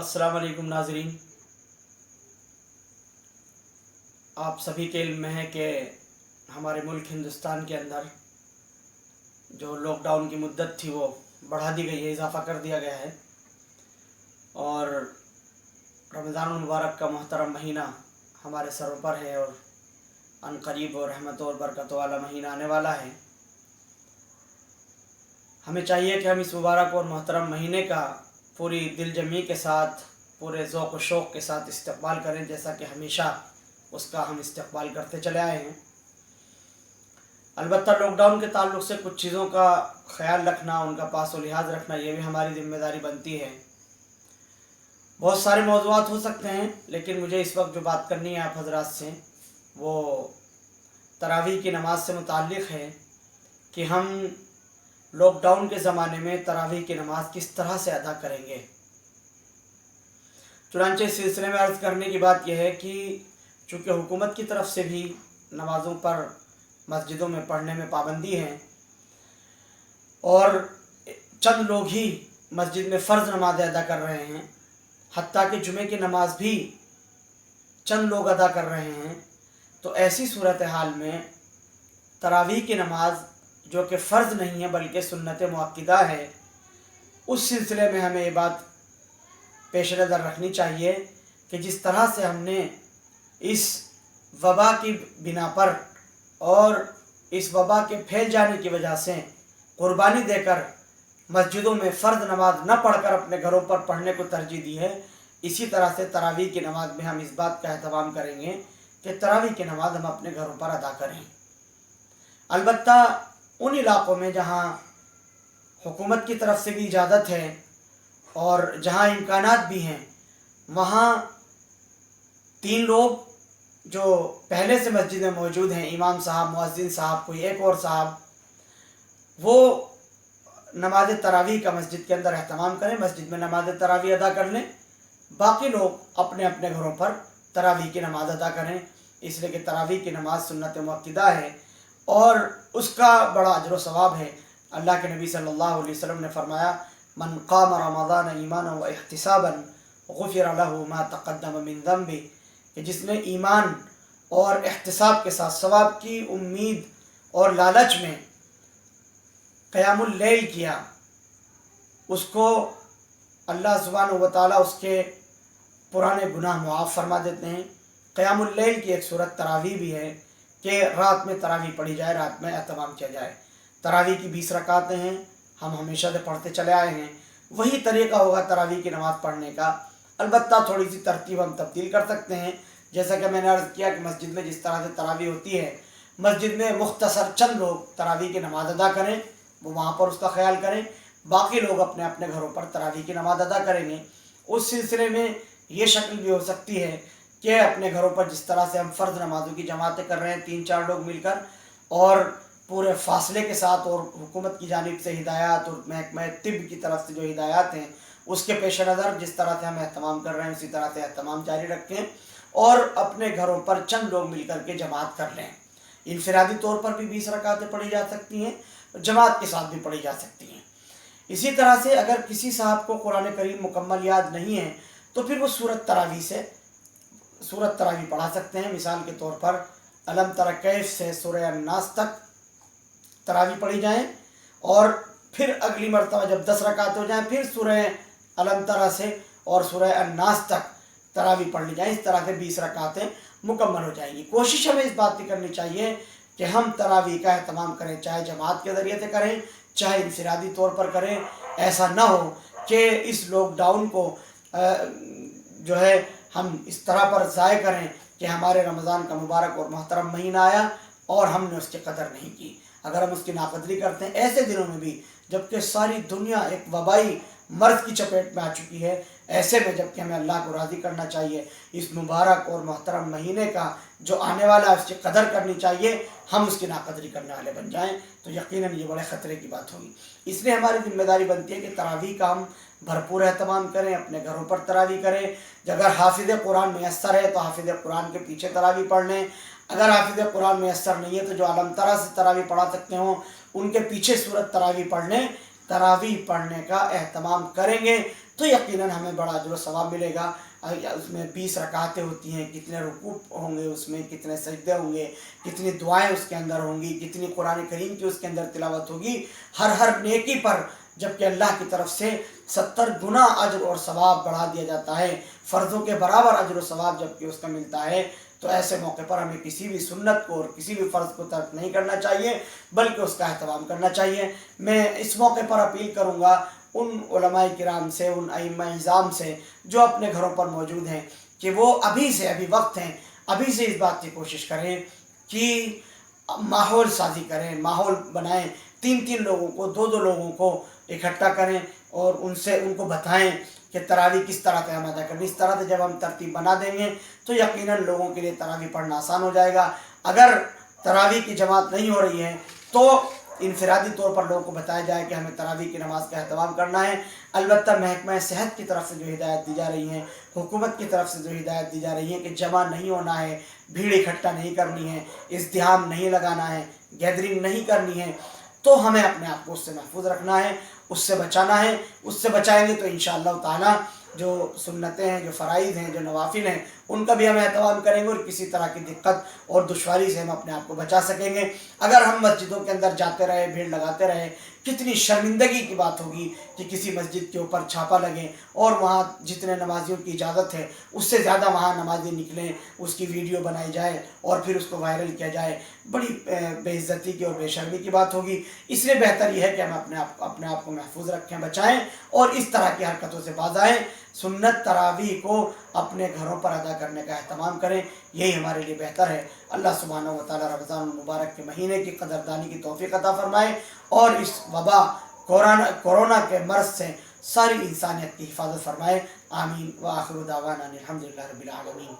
अस्सलाम वालेकुम नाज़रीन, आप सभी के इल्म में है कि हमारे मुल्क हिंदुस्तान के अंदर जो लॉकडाउन की मुद्दत थी वो बढ़ा दी गई है, इजाफ़ा कर दिया गया है। और रमज़ानुल मुबारक का मोहतरम महीना हमारे सरों पर है और अनकरीब और रहमत और बरकत वाला महीना आने वाला है। हमें चाहिए कि हम इस मुबारक और मोहतरम महीने का पूरी दिलजमी के साथ, पूरे ज़ौक़ व शौक़ के साथ इस्तक़बाल करें, जैसा कि हमेशा उसका हम इस्तक़बाल करते चले आए हैं। अलबत्ता लॉकडाउन के ताल्लुक़ से कुछ चीज़ों का ख़याल रखना, उनका पास व लिहाज रखना, ये भी हमारी ज़िम्मेदारी बनती है। बहुत सारे मौज़ूआत हो सकते हैं, लेकिन मुझे इस वक्त जो बात करनी है आप हज़रात से, वो तरावीह की नमाज़ से मुताल्लिक़ है कि हम लॉकडाउन के ज़माने में तरावीह की नमाज़ किस तरह से अदा करेंगे। चुनांचे इस सिलसिले में अर्ज़ करने की बात यह है कि चूँकि हुकूमत की तरफ से भी नमाज़ों पर मस्जिदों में पढ़ने में पाबंदी है और चंद लोग ही मस्जिद में फ़र्ज़ नमाज़ें अदा कर रहे हैं, हत्ता कि जुमे की नमाज़ भी चंद लोग अदा कर रहे हैं, तो ऐसी सूरत हाल में तरावीह की नमाज़ जो कि फ़र्ज़ नहीं है बल्कि सुन्नत मुअक्किदा है, उस सिलसिले में हमें ये बात पेश नज़र रखनी चाहिए कि जिस तरह से हमने इस वबा की बिना पर और इस वबा के फैल जाने की वजह से कुर्बानी देकर मस्जिदों में फ़र्ज़ नमाज न पढ़कर अपने घरों पर पढ़ने को तरजीह दी है, इसी तरह से तरावीह की नमाज़ में हम इस बात का एहतमाम करेंगे कि तरावीह की नमाज़ हम अपने घरों पर अदा करें। अलबत्ता उन इलाक़ों में जहाँ हुकूमत की तरफ से भी इजाज़त है और जहाँ इम्कानात भी हैं, वहाँ 3 लोग जो पहले से मस्जिद में मौजूद हैं, इमाम साहब, मुअज्जिन साहब, कोई एक और साहब, वो नमाज तरावीह का मस्जिद के अंदर एहतमाम करें, मस्जिद में नमाज तरावीह अदा कर लें। बाकी लोग अपने अपने घरों पर तरावीह की नमाज़ अदा करें, इसलिए कि तरावीह की नमाज़ सुन्नत मुअक्किदा है और उसका बड़ा अजर व सवाब है। अल्लाह के नबी सल्लल्लाहु अलैहि वसल्लम ने फरमाया, मन क़ाम रमज़ान ईमानन व इहतिसाबन गुफ़िर लहू मा तक़द्दम मिन ज़ंबि, कि जिसने ईमान और एहतिसाब के साथ, सवाब की उम्मीद और लालच में क़यामुल लैल किया, उसको अल्लाह सुब्हानहू व तआला उसके पुराने गुनाह मुआफ़ फरमा देते हैं। क़यामुल लैल की एक सूरत तरावीह भी है कि रात में तरावीह पढ़ी जाए, रात में एहतमाम किया जाए। तरावीह की 20 रकातें हैं, हम हमेशा से पढ़ते चले आए हैं, वही तरीक़ा होगा तरावीह की नमाज़ पढ़ने का। अलबत्ता थोड़ी सी तरतीब हम तब्दील कर सकते हैं, जैसा कि मैंने अर्ज़ किया कि मस्जिद में जिस तरह से तरावीह होती है, मस्जिद में मुख्तसर चंद लोग तरावीह की नमाज़ अदा करें, वो वहाँ पर उसका ख्याल करें, बाकी लोग अपने अपने घरों पर तरावीह की नमाज़ अदा करेंगे। उस सिलसिले में ये शक्ल भी हो सकती है कि अपने घरों पर जिस तरह से हम फ़र्ज़ नमाज़ों की जमातें कर रहे हैं 3-4 लोग मिलकर, और पूरे फ़ासले के साथ, और हुकूमत की जानिब से हिदायत और महकमा तिब की तरफ से जो हिदायत हैं उसके पेश नज़र जिस तरह से हम एहतमाम कर रहे हैं उसी तरह से एहतमाम जारी रखें और अपने घरों पर चंद लोग मिल कर के जमात कर लें। इनफरादी तौर पर भी 20 रकातें पढ़ी जा सकती हैं, जमात के साथ भी पढ़ी जा सकती हैं। इसी तरह से अगर किसी साहब को कुरान करीम मुकम्मल याद नहीं है तो फिर वो सूरत तरावीह पढ़ा सकते हैं। मिसाल के तौर पर अलम तरा कैफ से सूरह अन्नास तक तरावीह पढ़ी जाएँ और फिर अगली मरतबा जब 10 रकात हो जाएँ फिर सूरह अलम तरा से और सूरह अन्नास तक तरावीह पढ़ ली जाए। इस तरह से 20 रकातें मुकम्मल हो जाएंगी। कोशिश हमें इस बात की करनी चाहिए कि हम तरावीह का एहतमाम करें, चाहे जमात के ज़रिए से करें, चाहे इनफरादी तौर पर करें। ऐसा ना हो कि इस लॉकडाउन को जो है हम इस तरह पर ज़ाय करें कि हमारे रमज़ान का मुबारक और मोहतरम महीना आया और हमने उसकी कदर नहीं की। अगर हम उसकी नाकदरी करते हैं ऐसे दिनों में भी जबकि सारी दुनिया एक वबाई मर्ज़ की चपेट में आ चुकी है, ऐसे में जबकि हमें अल्लाह को राज़ी करना चाहिए, इस मुबारक और मोहतरम महीने का जो आने वाला है उसकी कदर करनी चाहिए, हम उसकी नाकदरी करने वाले बन जाएं तो यकीनन ये बड़े ख़तरे की बात होगी। इसलिए हमारी ज़िम्मेदारी बनती है कि तरावीह का हम भरपूर एहतमाम करें, अपने घरों पर तरावीह करें। अगर हाफिज़ कुरान मैसर है तो हाफिज़ कुरान के पीछे तरावीह पढ़ लें। अगर हाफिज़ कुरान मैसर नहीं है तो जो अलम तरा से तरावीह पढ़ा सकते हों उनके पीछे सूरत तरावीह पढ़ लें। तरावीह पढ़ने का एहतमाम करेंगे तो यकीनन हमें बड़ा अजर व सवाब मिलेगा। उसमें 20 रकातें होती हैं, कितने रुकू होंगे उसमें, कितने सजदे होंगे, कितनी दुआएं उसके अंदर होंगी, कितनी कुरान करीम की उसके अंदर तिलावत होगी, हर नेकी पर जबकि अल्लाह की तरफ से 70 गुना अजर और सवाब बढ़ा दिया जाता है, फ़र्ज़ों के बराबर अजर और सवाब जबकि उसका मिलता है। तो ऐसे मौके पर हमें किसी भी सुन्नत को और किसी भी फ़र्ज़ को तर्क नहीं करना चाहिए, बल्कि उसका एहतमाम करना चाहिए। मैं इस मौके पर अपील करूँगा उन उलमाए किराम से, उन अइम्मा इज़ाम से जो अपने घरों पर मौजूद हैं, कि वो अभी से, अभी वक्त हैं, अभी से इस बात की कोशिश करें कि माहौल साज़ी करें, माहौल बनाएं, 3-3 लोगों को, 2-2 लोगों को इकट्ठा करें और उनसे उनको बताएं कि तरावी किस तरह से हम अदा करनी। इस तरह से जब हम तरतीब बना देंगे तो यकीनन लोगों के लिए तरावी पढ़ना आसान हो जाएगा। अगर तरावी की जमात नहीं हो रही है तो इनफरादी तौर पर लोगों को बताया जाए कि हमें तरावी की नमाज का एहतमाम करना है। अलबत्ता महकमा सेहत की तरफ से जो हिदायत दी जा रही है, हुकूमत की तरफ से जो हिदायत दी जा रही है कि जमा नहीं होना है, भीड़ इकट्ठा नहीं करनी है, इज़्तिहाम नहीं लगाना है, गैदरिंग नहीं करनी है, तो हमें अपने आप को उससे महफूज रखना है, उससे बचाना है। उससे बचाएंगे तो इंशाअल्लाह ताला जो सुन्नतें हैं, जो फ़राइज़ हैं, जो नवाफिल हैं, उनका भी हम एहतमाम करेंगे और किसी तरह की दिक्कत और दुश्वारी से हम अपने आप को बचा सकेंगे। अगर हम मस्जिदों के अंदर जाते रहे, भीड़ लगाते रहे, कितनी शर्मिंदगी की बात होगी कि किसी मस्जिद के ऊपर छापा लगे और वहाँ जितने नमाजियों की इजाज़त है उससे ज़्यादा वहाँ नमाजी निकलें, उसकी वीडियो बनाई जाए और फिर उसको वायरल किया जाए। बड़ी बेइज्जती की और बेशर्मी की बात होगी। इसलिए बेहतर यह है कि हम अपने आप को महफूज रखें, बचाएँ और इस तरह की हरकतों से बाज आएँ। सुन्नत तरावीह को अपने घरों पर अदा करने का एहतमाम करें, यही हमारे लिए बेहतर है। अल्लाह सुब्हानहू व तआला रमज़ान मुबारक के महीने की कदरदानी की तौफ़ीक़ अता फ़रमाए और इस वबा कोरोना के मर्ज़ से सारी इंसानियत की हिफाजत फ़रमाए। आमीन व आखिरु दावाना अनिल हम्दुलिल्लाहि रब्बिल आलमीन।